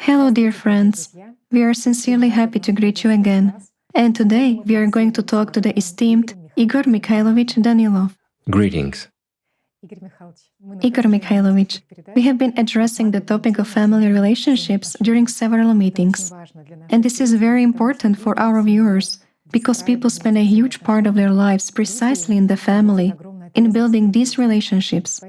Hello, dear friends. We are sincerely happy to greet you again. And today we are going to talk to the esteemed Igor Mikhailovich Danilov. Greetings. Igor Mikhailovich, we have been addressing the topic of family relationships during several meetings. And this is very important for our viewers because people spend a huge part of their lives precisely in the family, in building these relationships.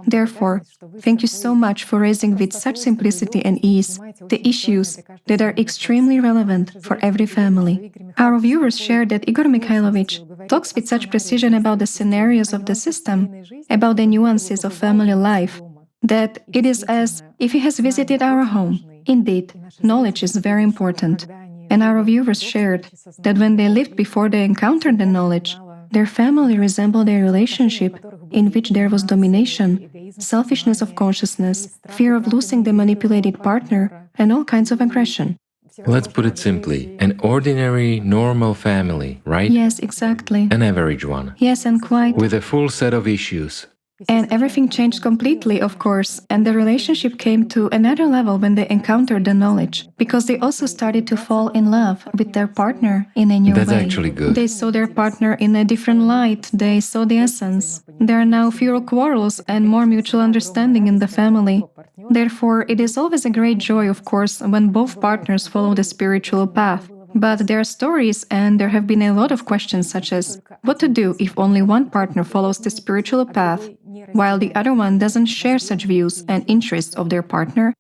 Therefore, thank you so much for raising with such simplicity and ease the issues that are extremely relevant for every family. Our viewers share that Igor Mikhailovich talks with such precision about the scenarios of the system, about the nuances of family life, that it is as if he has visited our home. Indeed, knowledge is very important. And our viewers shared that when they lived before they encountered the knowledge, their family resembled a relationship in which there was domination, selfishness of consciousness, fear of losing the manipulated partner, and all kinds of aggression. Let's put it simply, an ordinary, normal family, right? Yes, exactly. An average one. Yes, and quite. With a full set of issues. And everything changed completely, of course, and the relationship came to another level when they encountered the knowledge, because they also started to fall in love with their partner in a new That's way. actually good. They saw their partner in a different light, they saw the essence. There are now fewer quarrels and more mutual understanding in the family. Therefore, it is always a great joy, of course, when both partners follow the spiritual path. But there are stories and there have been a lot of questions such as what to do if only one partner follows the spiritual path while the other one doesn't share such views and interests of their partner?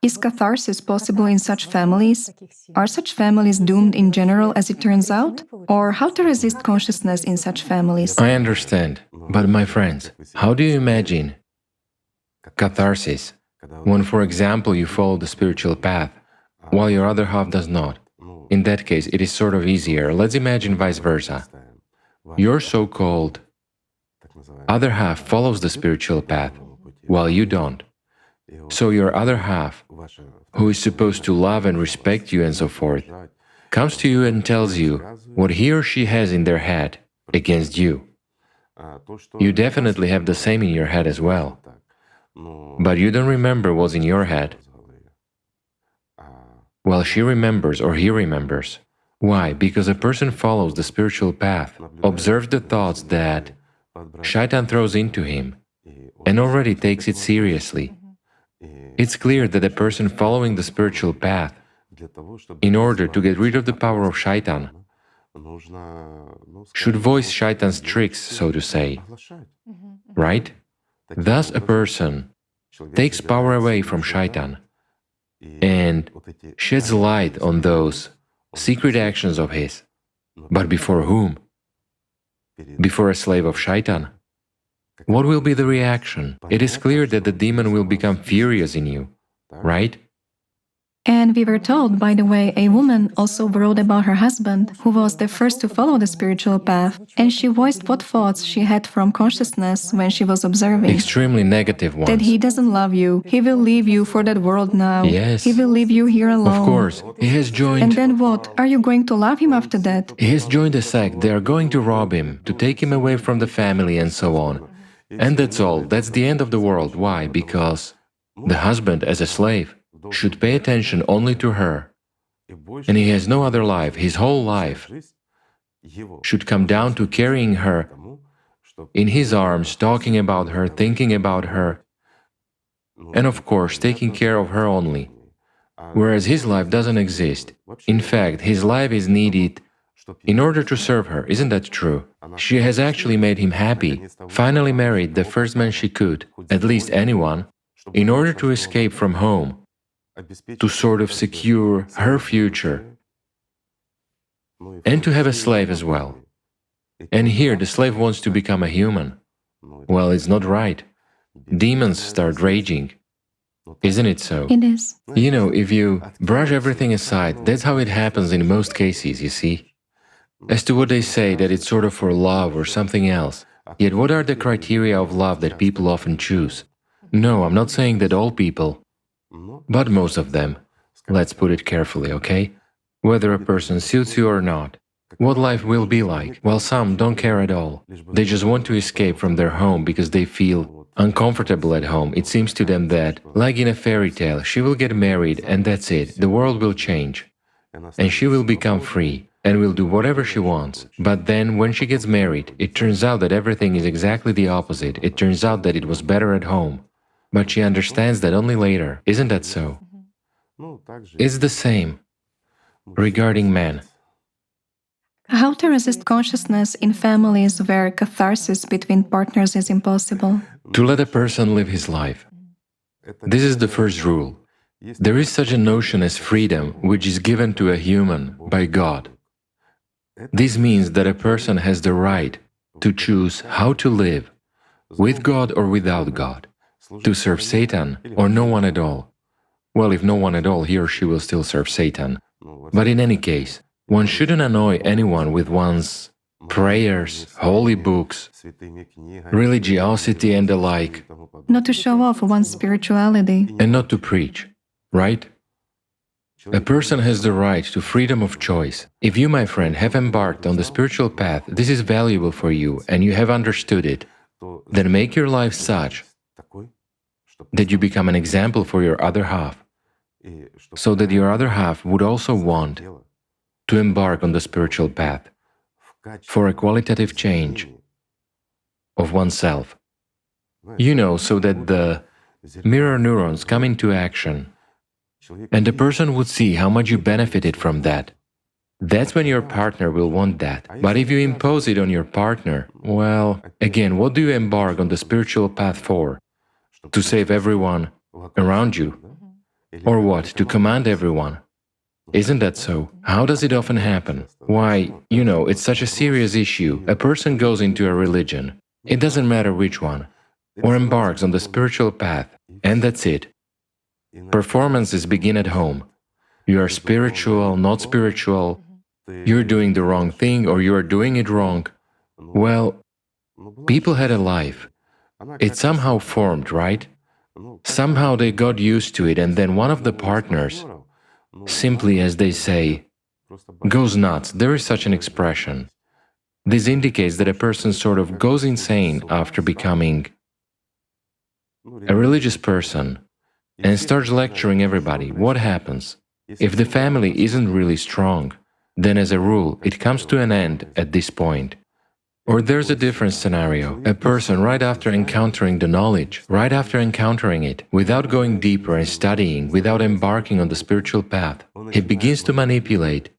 Is catharsis possible in such families? Are such families doomed in general as it turns out? Or how to resist consciousness in such families? I understand. But my friends, how do you imagine catharsis when, for example, you follow the spiritual path while your other half does not? In that case, it is sort of easier. Let's imagine vice versa. Your so-called other half follows the spiritual path, while you don't. So your other half, who is supposed to love and respect you and so forth, comes to you and tells you what he or she has in their head against you. You definitely have the same in your head as well, but you don't remember what's in your head. Well, she remembers or he remembers. Why? Because a person follows the spiritual path, observes the thoughts that Shaitan throws into him, and already takes it seriously. It's clear that a person following the spiritual path, in order to get rid of the power of Shaitan, should voice Shaitan's tricks, so to say. Right? Thus a person takes power away from Shaitan and sheds light on those secret actions of his. But before whom? Before a slave of Shaitan? What will be the reaction? It is clear that the demon will become furious in you, right? And we were told, by the way, a woman also wrote about her husband, who was the first to follow the spiritual path, and she voiced what thoughts she had from consciousness when she was observing. Extremely negative ones. That he doesn't love you, he will leave you for that world now. Yes. He will leave you here alone. Of course, he has joined... And then what? Are you going to love him after that? He has joined a sect, they are going to rob him, to take him away from the family and so on. And that's all, that's the end of the world. Why? Because the husband, as a slave, should pay attention only to her, and he has no other life. His whole life should come down to carrying her in his arms, talking about her, thinking about her, and of course taking care of her only, whereas his life doesn't exist. In fact, his life is needed in order to serve her. Isn't that true? She has actually made him happy, finally married the first man she could, at least anyone, in order to escape from home, to sort of secure her future, and to have a slave as well. And here the slave wants to become a human. Well, it's not right. Demons start raging. Isn't it so? It is. You know, if you brush everything aside, that's how it happens in most cases, you see. As to what they say, that it's sort of for love or something else. Yet what are the criteria of love that people often choose? No, I'm not saying that all people, but most of them. Let's put it carefully, okay? Whether a person suits you or not. What life will be like? Well, some don't care at all. They just want to escape from their home because they feel uncomfortable at home. It seems to them that, like in a fairy tale, she will get married and that's it. The world will change. And she will become free and will do whatever she wants. But then, when she gets married, it turns out that everything is exactly the opposite. It turns out that it was better at home. But she understands that only later. Isn't that so? It's the same regarding men. How to resist consciousness in families where catharsis between partners is impossible? To let a person live his life. This is the first rule. There is such a notion as freedom, which is given to a human by God. This means that a person has the right to choose how to live, with God or without God, to serve Satan or no one at all. Well, if no one at all, he or she will still serve Satan. But in any case, one shouldn't annoy anyone with one's prayers, holy books, religiosity and the like. Not to show off one's spirituality. And not to preach, right? A person has the right to freedom of choice. If you, my friend, have embarked on the spiritual path, this is valuable for you and you have understood it, then make your life such that you become an example for your other half, so that your other half would also want to embark on the spiritual path for a qualitative change of oneself. You know, so that the mirror neurons come into action and the person would see how much you benefited from that. That's when your partner will want that. But if you impose it on your partner, well, again, what do you embark on the spiritual path for? To save everyone around you? Or what? To command everyone? Isn't that so? How does it often happen? Why, you know, it's such a serious issue. A person goes into a religion, it doesn't matter which one, or embarks on the spiritual path, and that's it. Performances begin at home. You are spiritual, not spiritual, you're doing the wrong thing or you are doing it wrong. Well, people had a life. It somehow formed, right? Somehow they got used to it, and then one of the partners, simply as they say, goes nuts. There is such an expression. This indicates that a person sort of goes insane after becoming a religious person and starts lecturing everybody. What happens? If the family isn't really strong, then as a rule, it comes to an end at this point. Or there's a different scenario. A person, right after encountering the knowledge, right after encountering it, without going deeper and studying, without embarking on the spiritual path, he begins to manipulate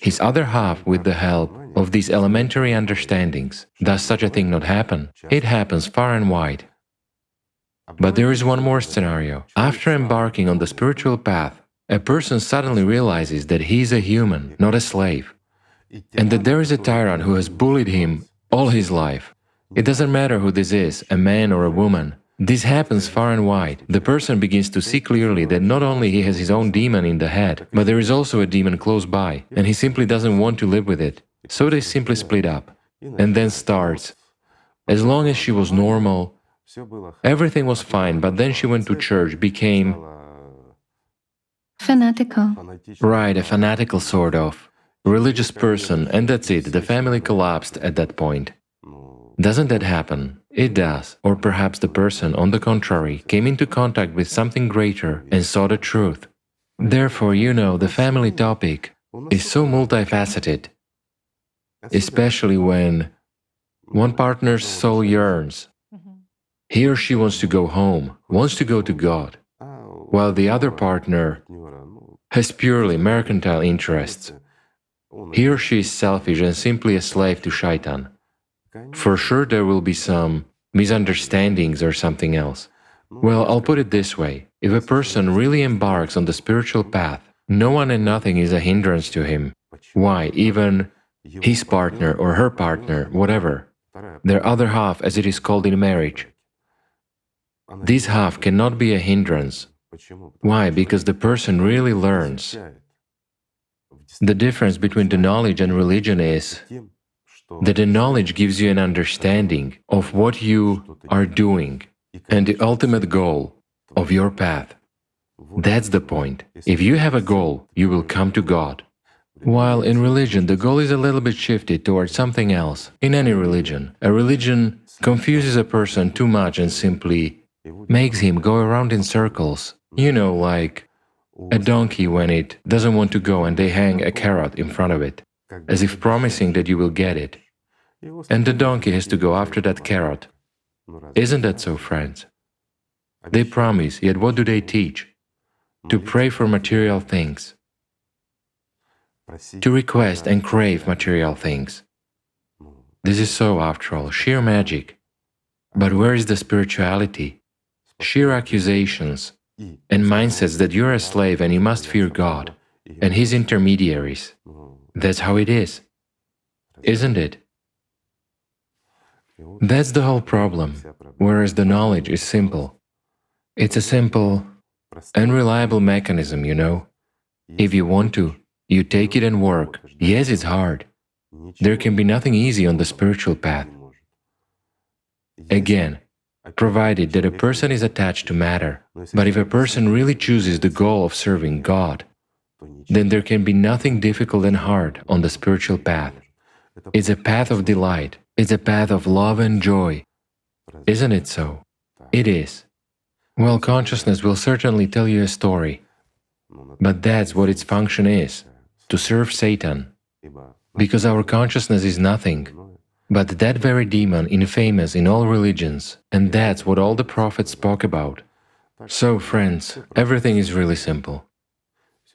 his other half with the help of these elementary understandings. Does such a thing not happen? It happens far and wide. But there is one more scenario. After embarking on the spiritual path, a person suddenly realizes that he is a human, not a slave, and that there is a tyrant who has bullied him all his life. It doesn't matter who this is, a man or a woman. This happens far and wide. The person begins to see clearly that not only he has his own demon in the head, but there is also a demon close by, and he simply doesn't want to live with it. So they simply split up, and then starts. As long as she was normal, everything was fine, but then she went to church, became fanatical. Right, a fanatical sort of religious person, and that's it, the family collapsed at that point. Doesn't that happen? It does. Or perhaps the person, on the contrary, came into contact with something greater and saw the truth. Therefore, you know, the family topic is so multifaceted, especially when one partner's soul yearns. He or she wants to go home, wants to go to God, while the other partner has purely mercantile interests. He or she is selfish and simply a slave to Shaitan. For sure there will be some misunderstandings or something else. Well, I'll put it this way. If a person really embarks on the spiritual path, no one and nothing is a hindrance to him. Why? Even his partner or her partner, whatever, their other half, as it is called in marriage. This half cannot be a hindrance. Why? Because the person really learns. The difference between the knowledge and religion is that the knowledge gives you an understanding of what you are doing and the ultimate goal of your path. That's the point. If you have a goal, you will come to God. While in religion, the goal is a little bit shifted towards something else. In any religion, a religion confuses a person too much and simply makes him go around in circles. You know, like a donkey when it doesn't want to go and they hang a carrot in front of it, as if promising that you will get it. And the donkey has to go after that carrot. Isn't that so, friends? They promise, yet what do they teach? To pray for material things, to request and crave material things. This is so, after all, sheer magic. But where is the spirituality? Sheer accusations and mindsets that you're a slave and you must fear God and His intermediaries. That's how it is, isn't it? That's the whole problem, whereas the knowledge is simple. It's a simple and reliable mechanism, you know. If you want to, you take it and work. Yes, it's hard. There can be nothing easy on the spiritual path. Again, provided that a person is attached to matter. But if a person really chooses the goal of serving God, then there can be nothing difficult and hard on the spiritual path. It's a path of delight. It's a path of love and joy. Isn't it so? It is. Well, consciousness will certainly tell you a story. But that's what its function is, to serve Satan. Because our consciousness is nothing but that very demon infamous in all religions, and that's what all the prophets spoke about. So, friends, everything is really simple.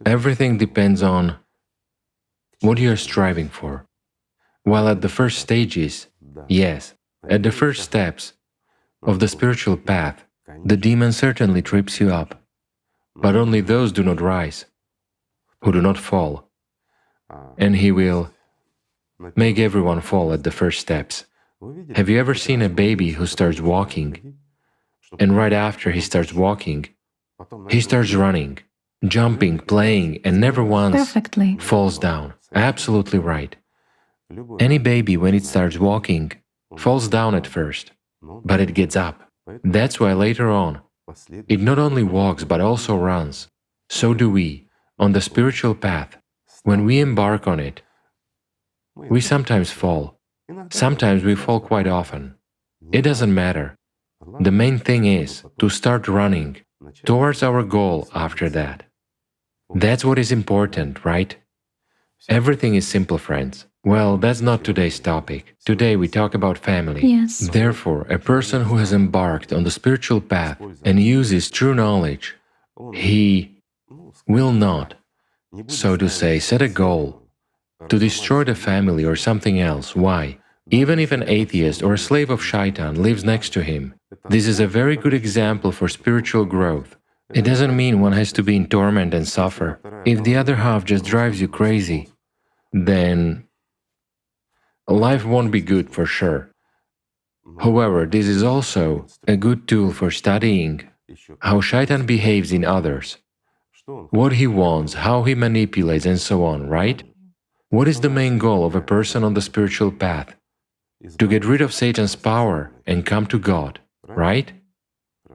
Everything depends on what you are striving for. While at the first stages, yes, at the first steps of the spiritual path, the demon certainly trips you up. But only those do not rise, who do not fall. And he will make everyone fall at the first steps. Have you ever seen a baby who starts walking, and right after he starts walking, he starts running, jumping, playing, and never once Perfectly. falls down? Absolutely right. Any baby, when it starts walking, falls down at first, but it gets up. That's why later on, it not only walks but also runs. So do we, on the spiritual path. When we embark on it, we sometimes fall. Sometimes we fall quite often. It doesn't matter. The main thing is to start running towards our goal after that. That's what is important, right? Everything is simple, friends. Well, that's not today's topic. Today we talk about family. Yes. Therefore, a person who has embarked on the spiritual path and uses true knowledge, he will not, so to say, set a goal to destroy the family or something else. Why? Even if an atheist or a slave of Shaitan lives next to him, this is a very good example for spiritual growth. It doesn't mean one has to be in torment and suffer. If the other half just drives you crazy, then life won't be good for sure. However, this is also a good tool for studying how Shaitan behaves in others, what he wants, how he manipulates, and so on, right? What is the main goal of a person on the spiritual path? To get rid of Satan's power and come to God, right?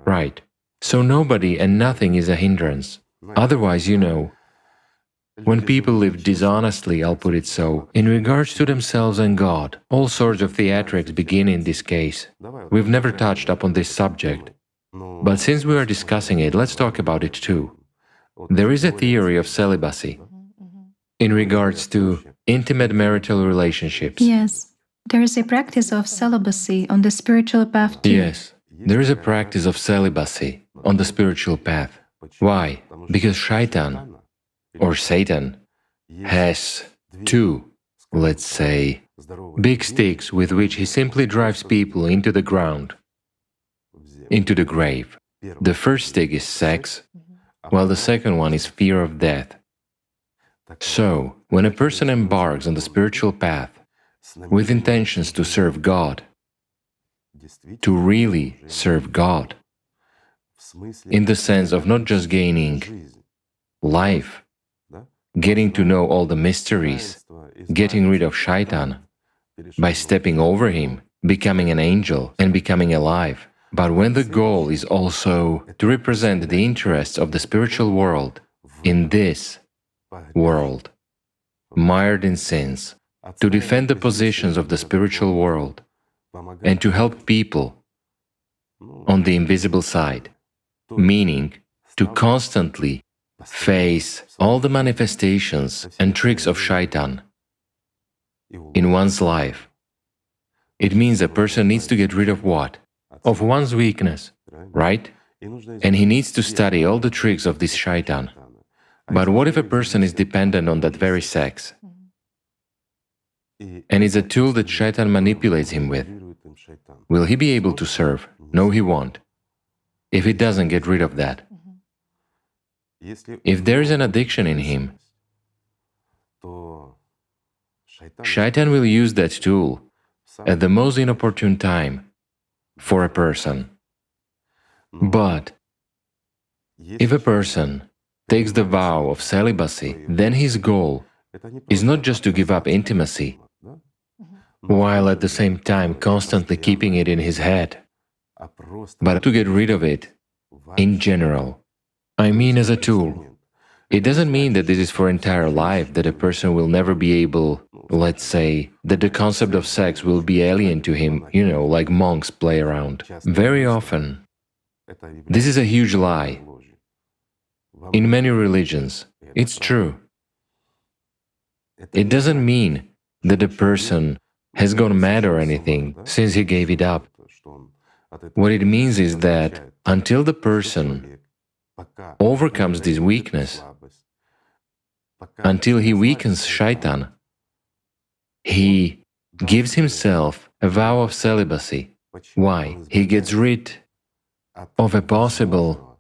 Right. So nobody and nothing is a hindrance. Otherwise, you know, when people live dishonestly, I'll put it so, in regards to themselves and God, all sorts of theatrics begin in this case. We've never touched upon this subject, but since we are discussing it, let's talk about it too. There is a theory of celibacy in regards to intimate marital relationships. Yes. There is a practice of celibacy on the spiritual path too. Yes, there is a practice of celibacy on the spiritual path. Why? Because Shaitan, or Satan, has two, let's say, big sticks with which he simply drives people into the ground, into the grave. The first stick is sex, while the second one is fear of death. So, when a person embarks on the spiritual path with intentions to serve God, to really serve God, in the sense of not just gaining life, getting to know all the mysteries, getting rid of Shaitan, by stepping over him, becoming an angel and becoming alive. But when the goal is also to represent the interests of the spiritual world in this world, mired in sins, to defend the positions of the spiritual world, and to help people on the invisible side, meaning to constantly face all the manifestations and tricks of Shaitan in one's life. It means a person needs to get rid of what? Of one's weakness, right? And he needs to study all the tricks of this Shaitan. But what if a person is dependent on that very sex? And it's a tool that Shaitan manipulates him with. Will he be able to serve? No, he won't. If he doesn't get rid of that. If there is an addiction in him, Shaitan will use that tool at the most inopportune time for a person. But if a person takes the vow of celibacy, then his goal is not just to give up intimacy, while at the same time constantly keeping it in his head, but to get rid of it in general. I mean as a tool. It doesn't mean that this is for entire life, that a person will never be able, let's say, that the concept of sex will be alien to him, like monks play around. Very often, this is a huge lie. In many religions, it's true. It doesn't mean that the person has gone mad or anything since he gave it up. What it means is that until the person overcomes this weakness, until he weakens Shaitan, he gives himself a vow of celibacy. Why? He gets rid of a possible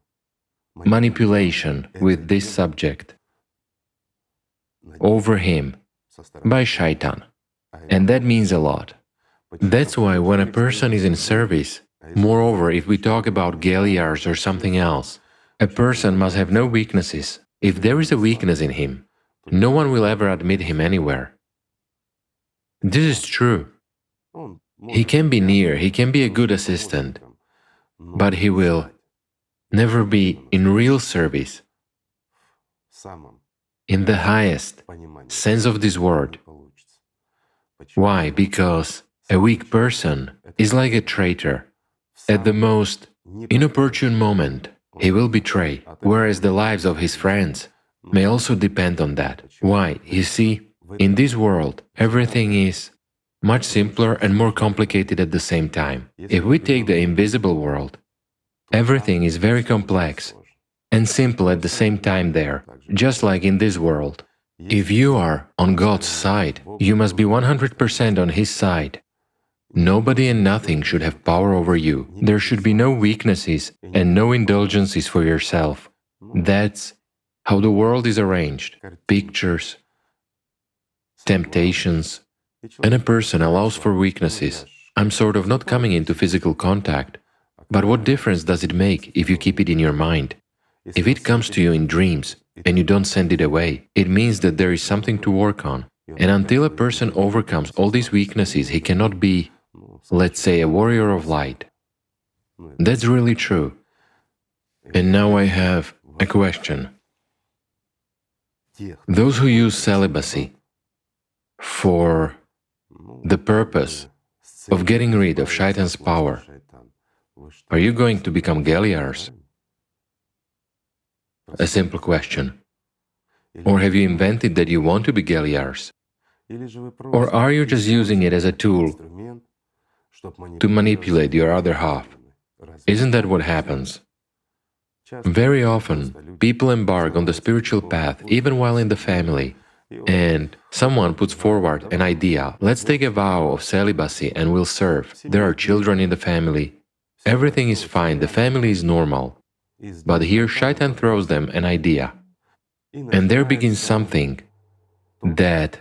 manipulation with this subject over him by Shaitan. And that means a lot. That's why when a person is in service, moreover, if we talk about Geliars or something else, a person must have no weaknesses. If there is a weakness in him, no one will ever admit him anywhere. This is true. He can be near, he can be a good assistant, but he will never be in real service, in the highest sense of this word. Why? Because a weak person is like a traitor. At the most inopportune moment, he will betray, whereas the lives of his friends may also depend on that. Why? You see, in this world, everything is much simpler and more complicated at the same time. If we take the invisible world, everything is very complex and simple at the same time there, just like in this world. If you are on God's side, you must be 100% on His side. Nobody and nothing should have power over you. There should be no weaknesses and no indulgences for yourself. That's how the world is arranged. Pictures, temptations, and a person allows for weaknesses. I'm sort of not coming into physical contact, but what difference does it make if you keep it in your mind? If it comes to you in dreams and you don't send it away, it means that there is something to work on. And until a person overcomes all these weaknesses, he cannot be, let's say, a warrior of light. That's really true. And now I have a question. Those who use celibacy for the purpose of getting rid of Shaitan's power, are you going to become Geliars? A simple question. Or have you invented that you want to be Geliars? Or are you just using it as a tool to manipulate your other half? Isn't that what happens? Very often, people embark on the spiritual path even while in the family, and someone puts forward an idea, let's take a vow of celibacy and we'll serve. There are children in the family. Everything is fine, the family is normal. But here Shaitan throws them an idea, and there begins something that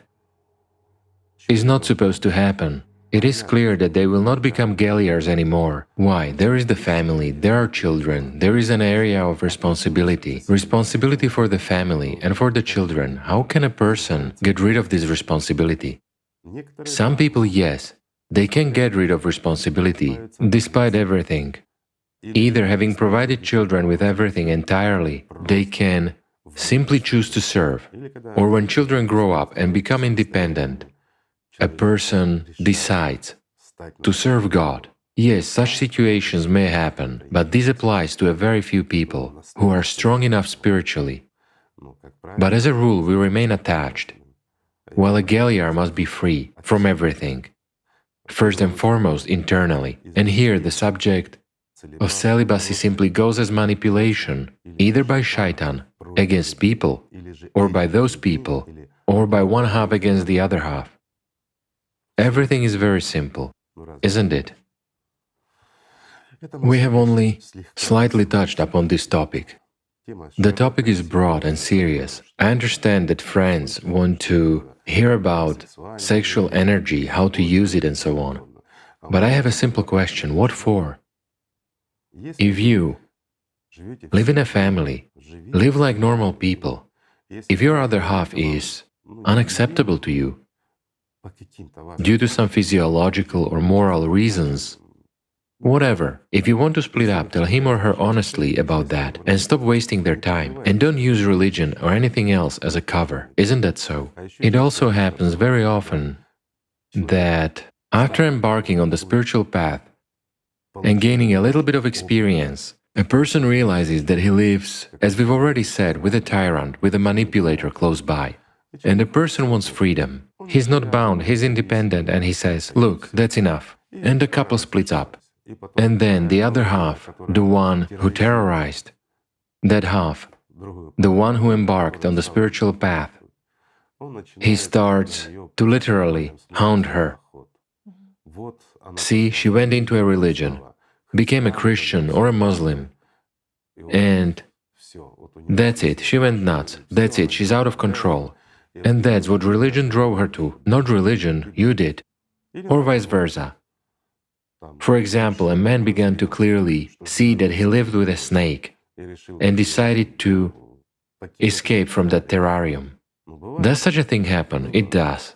is not supposed to happen. It is clear that they will not become Geliars anymore. Why? There is the family, there are children, there is an area of responsibility. Responsibility for the family and for the children. How can a person get rid of this responsibility? Some people, yes, they can get rid of responsibility despite everything. Either having provided children with everything entirely, they can simply choose to serve, or when children grow up and become independent, a person decides to serve God. Yes, such situations may happen, but this applies to a very few people who are strong enough spiritually. But as a rule, we remain attached, while a Galiar must be free from everything, first and foremost internally. And here the subject of celibacy simply goes as manipulation, either by shaitan against people, or by those people, or by one half against the other half. Everything is very simple, isn't it? We have only slightly touched upon this topic. The topic is broad and serious. I understand that friends want to hear about sexual energy, how to use it and so on. But I have a simple question, what for? If you live in a family, live like normal people, if your other half is unacceptable to you, due to some physiological or moral reasons, whatever, if you want to split up, tell him or her honestly about that and stop wasting their time. And don't use religion or anything else as a cover. Isn't that so? It also happens very often that after embarking on the spiritual path and gaining a little bit of experience, a person realizes that he lives, as we've already said, with a tyrant, with a manipulator close by. And the person wants freedom. He's not bound, he's independent, and he says, look, that's enough. And the couple splits up. And then the other half, the one who terrorized, that half, the one who embarked on the spiritual path, he starts to literally hound her. See, she went into a religion, became a Christian or a Muslim, and that's it, she went nuts, that's it, she's out of control. And that's what religion drove her to, not religion, you did, or vice versa. For example, a man began to clearly see that he lived with a snake and decided to escape from that terrarium. Does such a thing happen? It does.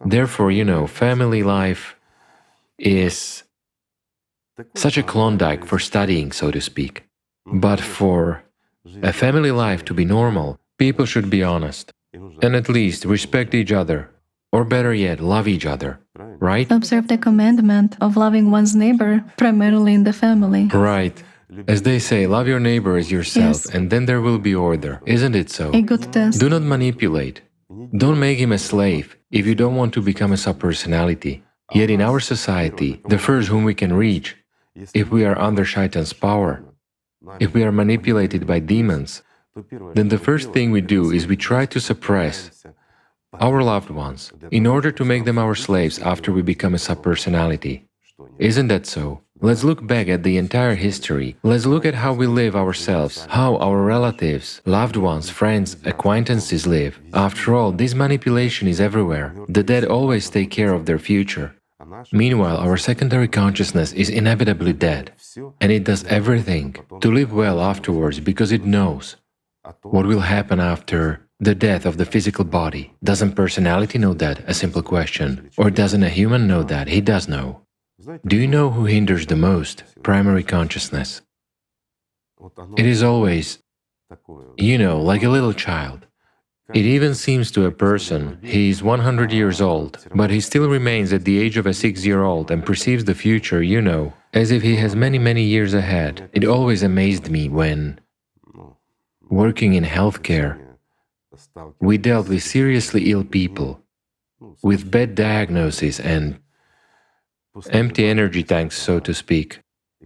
Therefore, family life is such a Klondike for studying, so to speak. But for a family life to be normal, people should be honest and at least respect each other, or better yet, love each other, right? Observe the commandment of loving one's neighbor, primarily in the family. Right. As they say, love your neighbor as yourself, Yes. and then there will be order. Isn't it so? A good test. Do not manipulate. Don't make him a slave if you don't want to become a subpersonality. Yet in our society, the first whom we can reach, if we are under Shaitan's power, if we are manipulated by demons, then the first thing we do is we try to suppress our loved ones in order to make them our slaves after we become a subpersonality. Isn't that so? Let's look back at the entire history. Let's look at how we live ourselves, how our relatives, loved ones, friends, acquaintances live. After all, this manipulation is everywhere. The dead always take care of their future. Meanwhile, our secondary consciousness is inevitably dead, and it does everything to live well afterwards because it knows what will happen after the death of the physical body. Doesn't personality know that? A simple question. Or doesn't a human know that? He does know. Do you know who hinders the most? Primary consciousness. It is always, like a little child. It even seems to a person he is 100 years old, but he still remains at the age of a 6-year-old and perceives the future, as if he has many, many years ahead. It always amazed me when, working in healthcare, we dealt with seriously ill people, with bad diagnoses and empty energy tanks, so to speak.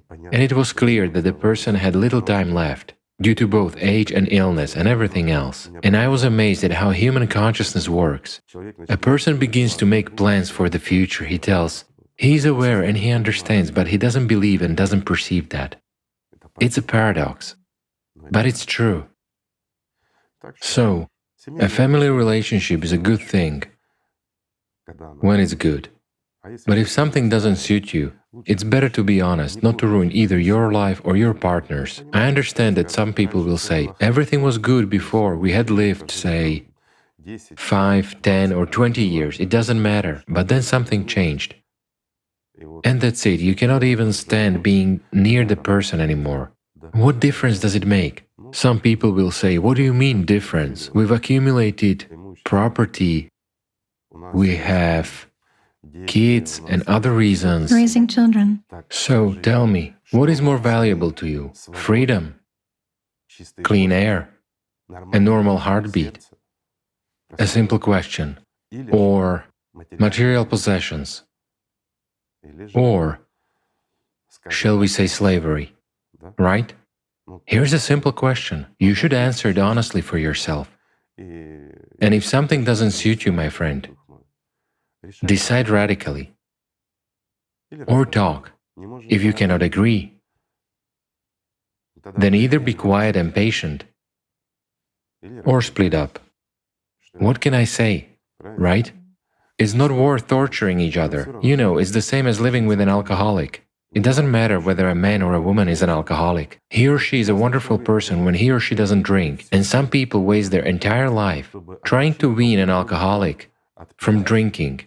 And it was clear that the person had little time left, due to both age and illness and everything else. And I was amazed at how human consciousness works. A person begins to make plans for the future, he tells. He is aware and he understands, but he doesn't believe and doesn't perceive that. It's a paradox, but it's true. So, a family relationship is a good thing when it's good. But if something doesn't suit you, it's better to be honest, not to ruin either your life or your partner's. I understand that some people will say, everything was good before, we had lived, say, 5, 10 or 20 years, it doesn't matter, but then something changed. And that's it, you cannot even stand being near the person anymore. What difference does it make? Some people will say, what do you mean difference? We've accumulated property, we have kids and other reasons. Raising children. So tell me, what is more valuable to you? Freedom, clean air, a normal heartbeat? A simple question. Or material possessions? Or, shall we say, slavery? Right? Here's a simple question. You should answer it honestly for yourself. And if something doesn't suit you, my friend, decide radically. Or talk. If you cannot agree, then either be quiet and patient, or split up. What can I say, right? It's not worth torturing each other. You know, it's the same as living with an alcoholic. It doesn't matter whether a man or a woman is an alcoholic. He or she is a wonderful person when he or she doesn't drink, and some people waste their entire life trying to wean an alcoholic from drinking,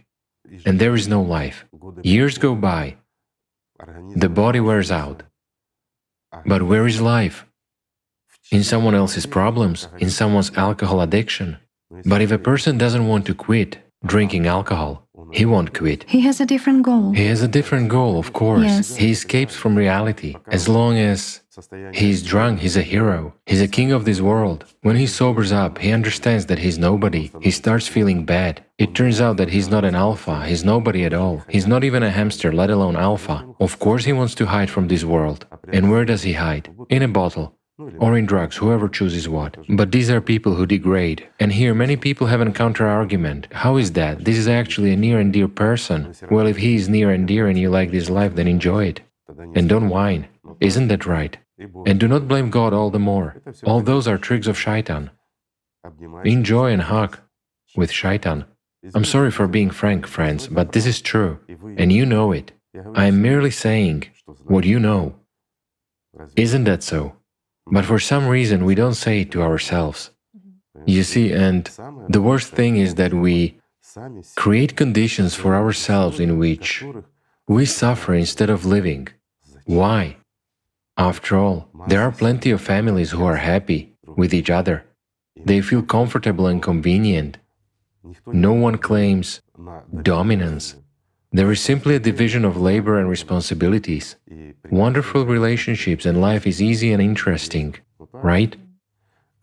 and there is no life. Years go by, the body wears out. But where is life? In someone else's problems, in someone's alcohol addiction. But if a person doesn't want to quit drinking alcohol, he won't quit. He has a different goal. He has a different goal, of course. Yes. He escapes from reality. As long as he's drunk, he's a hero. He's a king of this world. When he sobers up, he understands that he's nobody. He starts feeling bad. It turns out that he's not an alpha. He's nobody at all. He's not even a hamster, let alone alpha. Of course he wants to hide from this world. And where does he hide? In a bottle. Or in drugs, whoever chooses what. But these are people who degrade. And here many people have a counter-argument. How is that? This is actually a near and dear person. Well, if he is near and dear and you like this life, then enjoy it. And don't whine. Isn't that right? And do not blame God all the more. All those are tricks of Shaitan. Enjoy and hug with Shaitan. I'm sorry for being frank, friends, but this is true. And you know it. I am merely saying what you know. Isn't that so? But for some reason we don't say it to ourselves. You see, and the worst thing is that we create conditions for ourselves in which we suffer instead of living. Why? After all, there are plenty of families who are happy with each other. They feel comfortable and convenient. No one claims dominance. There is simply a division of labor and responsibilities. Wonderful relationships and life is easy and interesting, right?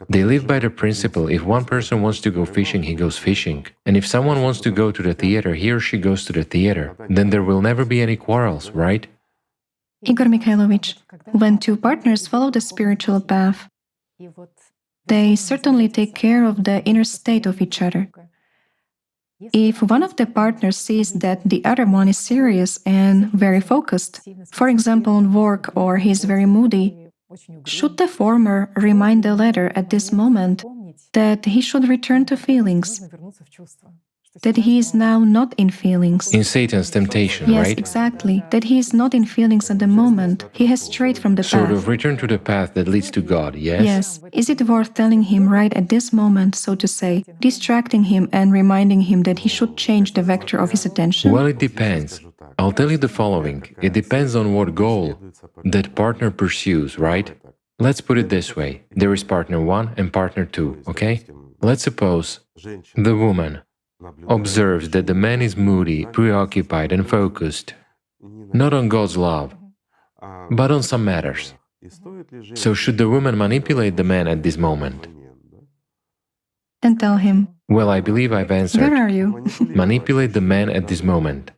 They live by the principle, if one person wants to go fishing, he goes fishing. And if someone wants to go to the theater, he or she goes to the theater. Then there will never be any quarrels, right? Igor Mikhailovich, when two partners follow the spiritual path, they certainly take care of the inner state of each other. If one of the partners sees that the other one is serious and very focused, for example on work, or he's very moody, should the former remind the latter at this moment that he should return to feelings, that he is now not in feelings? In Satan's temptation, Yes, right? exactly. That he is not in feelings at the moment. He has strayed from the Sort path. of return to the path that leads to God, yes? Yes. Is it worth telling him right at this moment, so to say, distracting him and reminding him that he should change the vector of his attention? Well, it depends. I'll tell you the following. It depends on what goal that partner pursues, right? Let's put it this way. There is partner 1 and partner 2, okay? Let's suppose the woman observes that the man is moody, preoccupied and focused, not on God's love, but on some matters. So should the woman manipulate the man at this moment? And tell him, Well, I believe I've answered. where are you? Manipulate the man at this moment.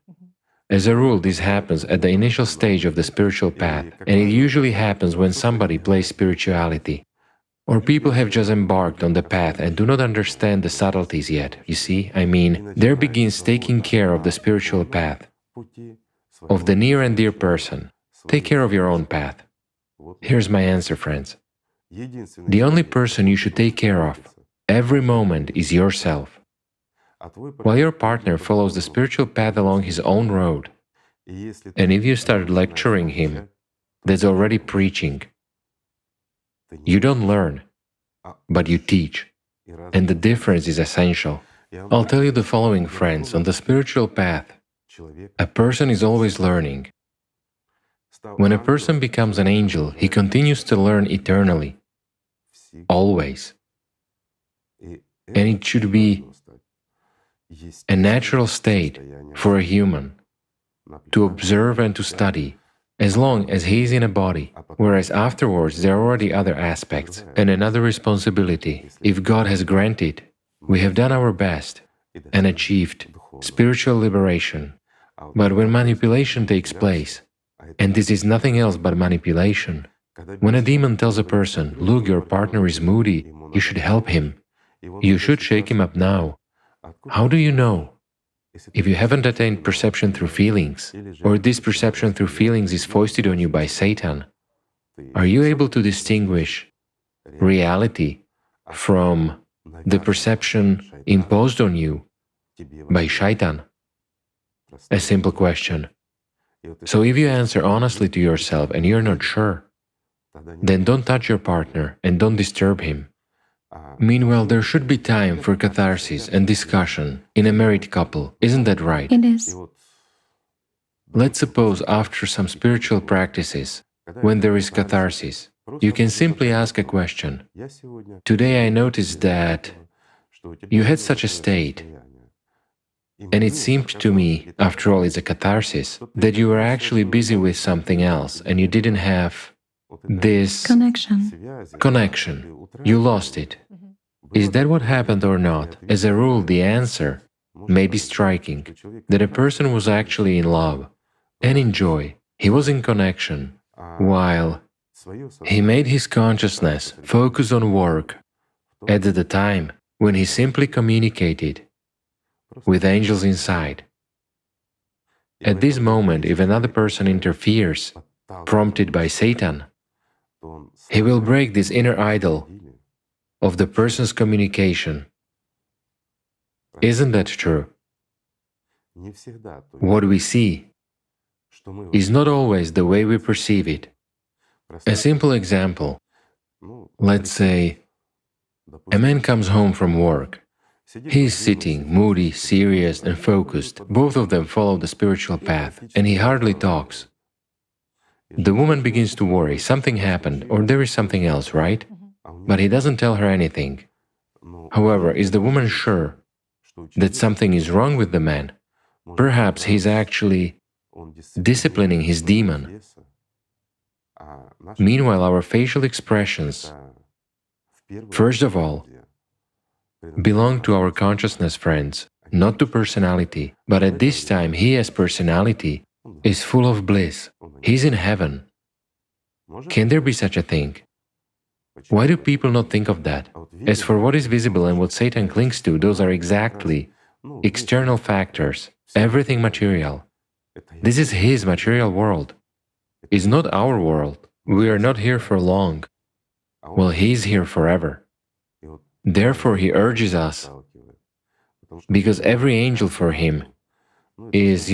As a rule, this happens at the initial stage of the spiritual path, and it usually happens when somebody plays spirituality. Or people have just embarked on the path and do not understand the subtleties yet, you see? I mean, there begins taking care of the spiritual path, of the near and dear person. Take care of your own path. Here's my answer, friends. The only person you should take care of every moment is yourself. While your partner follows the spiritual path along his own road, and if you start lecturing him, that's already preaching. You don't learn, but you teach, and the difference is essential. I'll tell you the following, friends. On the spiritual path, a person is always learning. When a person becomes an angel, he continues to learn eternally. always. And it should be a natural state for a human to observe and to study, as long as he is in a body, whereas afterwards there are already other aspects and another responsibility. If God has granted, we have done our best and achieved spiritual liberation. But when manipulation takes place, and this is nothing else but manipulation, when a demon tells a person, look, your partner is moody, you should help him, you should shake him up now. How do you know? If you haven't attained perception through feelings, or this perception through feelings is foisted on you by Satan, are you able to distinguish reality from the perception imposed on you by Shaitan? A simple question. So if you answer honestly to yourself and you're not sure, then don't touch your partner and don't disturb him. Meanwhile, there should be time for catharsis and discussion in a married couple, isn't that right? It is. Let's suppose after some spiritual practices, when there is catharsis, you can simply ask a question. Today I noticed that you had such a state, and it seemed to me, after all it's a catharsis, that you were actually busy with something else and you didn't have this connection. You lost it. Is that what happened or not? As a rule, the answer may be striking, that a person was actually in love and in joy. He was in connection, while he made his consciousness focus on work at the time when he simply communicated with angels inside. At this moment, if another person interferes, prompted by Satan, he will break this inner idol of the person's communication. Isn't that true? What we see is not always the way we perceive it. A simple example. Let's say a man comes home from work. He is sitting, moody, serious and focused. Both of them follow the spiritual path, and he hardly talks. The woman begins to worry, something happened, or there is something else, right? But he doesn't tell her anything. However, is the woman sure that something is wrong with the man? Perhaps he's actually disciplining his demon. Meanwhile, our facial expressions, first of all, belong to our consciousness, friends, not to personality. But at this time, he as personality is full of bliss. He's in heaven. Can there be such a thing? Why do people not think of that? As for what is visible and what Satan clings to, those are exactly external factors, everything material. This is his material world. It's not our world. We are not here for long. Well, he's here forever. Therefore, he urges us, because every angel for him is,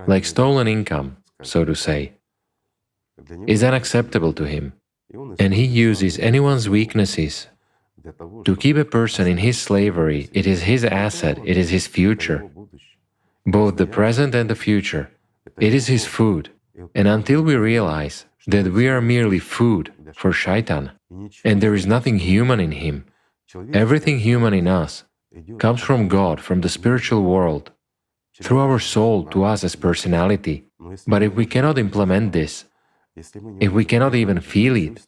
like stolen income, so to say, is unacceptable to him. And he uses anyone's weaknesses to keep a person in his slavery. It is his asset, it is his future, both the present and the future. It is his food. And until we realize that we are merely food for Shaitan, and there is nothing human in him, everything human in us comes from God, from the spiritual world, through our soul to us as personality. But if we cannot implement this, if we cannot even feel it,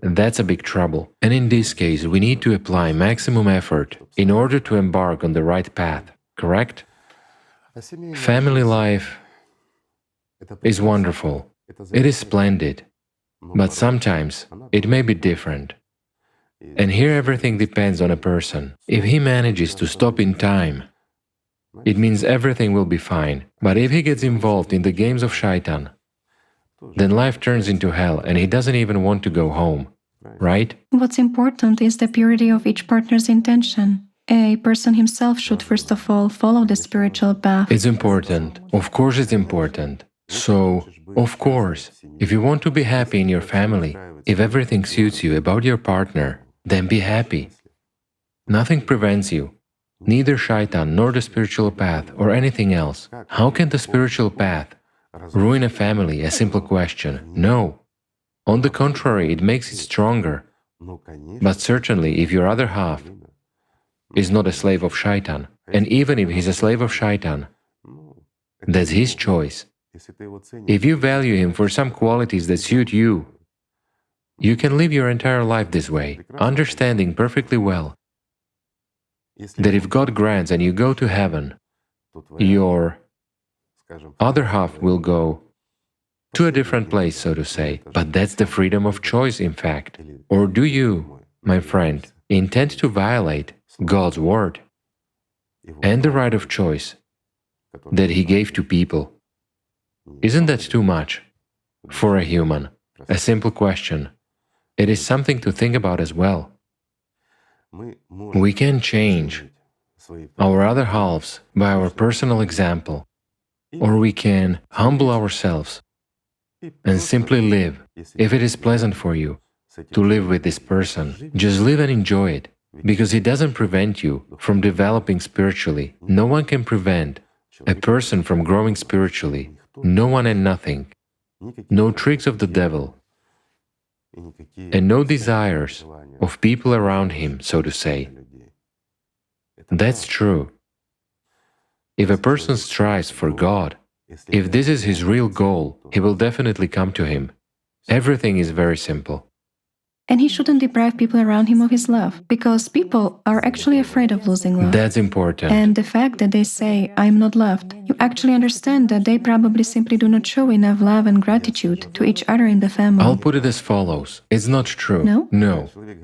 that's a big trouble. And in this case, we need to apply maximum effort in order to embark on the right path, correct? Family life is wonderful. It is splendid. But sometimes it may be different. And here everything depends on a person. If he manages to stop in time, it means everything will be fine. But if he gets involved in the games of Shaitan, then life turns into hell and he doesn't even want to go home, right? What's important is the purity of each partner's intention. A person himself should first of all follow the spiritual path. It's important. Of course it's important. So, of course, if you want to be happy in your family, if everything suits you about your partner, then be happy. Nothing prevents you, neither Shaitan nor the spiritual path or anything else. How can the spiritual path ruin a family? A simple question. No. On the contrary, it makes it stronger. But certainly, if your other half is not a slave of Shaitan, and even if he's a slave of Shaitan, that's his choice. If you value him for some qualities that suit you, you can live your entire life this way, understanding perfectly well that if God grants and you go to heaven, your other half will go to a different place, so to say. But that's the freedom of choice, in fact. Or do you, my friend, intend to violate God's word and the right of choice that He gave to people? Isn't that too much for a human? A simple question. It is something to think about as well. We can change our other halves by our personal example, or we can humble ourselves and simply live. If it is pleasant for you to live with this person, just live and enjoy it, because it doesn't prevent you from developing spiritually. No one can prevent a person from growing spiritually. No one and nothing. No tricks of the devil, and no desires of people around him, so to say. That's true. If a person strives for God, if this is his real goal, he will definitely come to Him. Everything is very simple. And he shouldn't deprive people around him of his love, because people are actually afraid of losing love. That's important. And the fact that they say, "I am not loved," you actually understand that they probably simply do not show enough love and gratitude to each other in the family. I'll put it as follows. It's not true. No? No.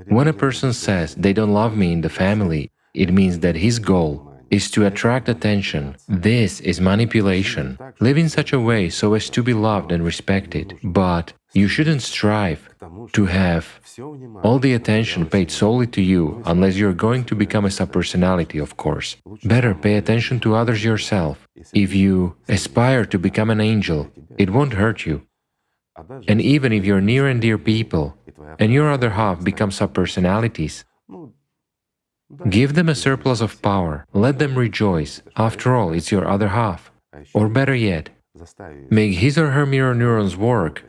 When a person says they don't love me in the family, it means that his goal is to attract attention. This is manipulation. Live in such a way so as to be loved and respected. But you shouldn't strive to have all the attention paid solely to you unless you're going to become a subpersonality, of course. Better pay attention to others yourself. If you aspire to become an angel, it won't hurt you. And even if you're near and dear people and your other half become subpersonalities, give them a surplus of power, let them rejoice. After all, it's your other half. Or better yet, make his or her mirror neurons work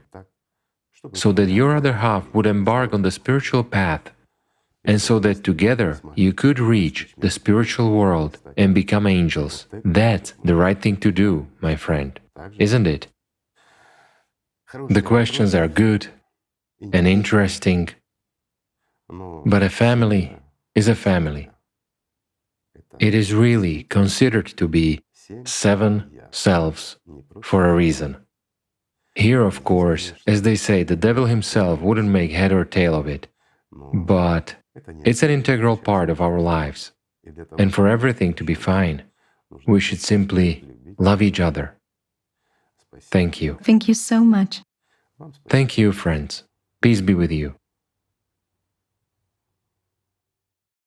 so that your other half would embark on the spiritual path, and so that together you could reach the spiritual world and become angels. That's the right thing to do, my friend, isn't it? The questions are good and interesting, but a family is a family. It is really considered to be 7 selves for a reason. Here, of course, as they say, the devil himself wouldn't make head or tail of it, but it's an integral part of our lives. And for everything to be fine, we should simply love each other. Thank you. Thank you so much. Thank you, friends. Peace be with you.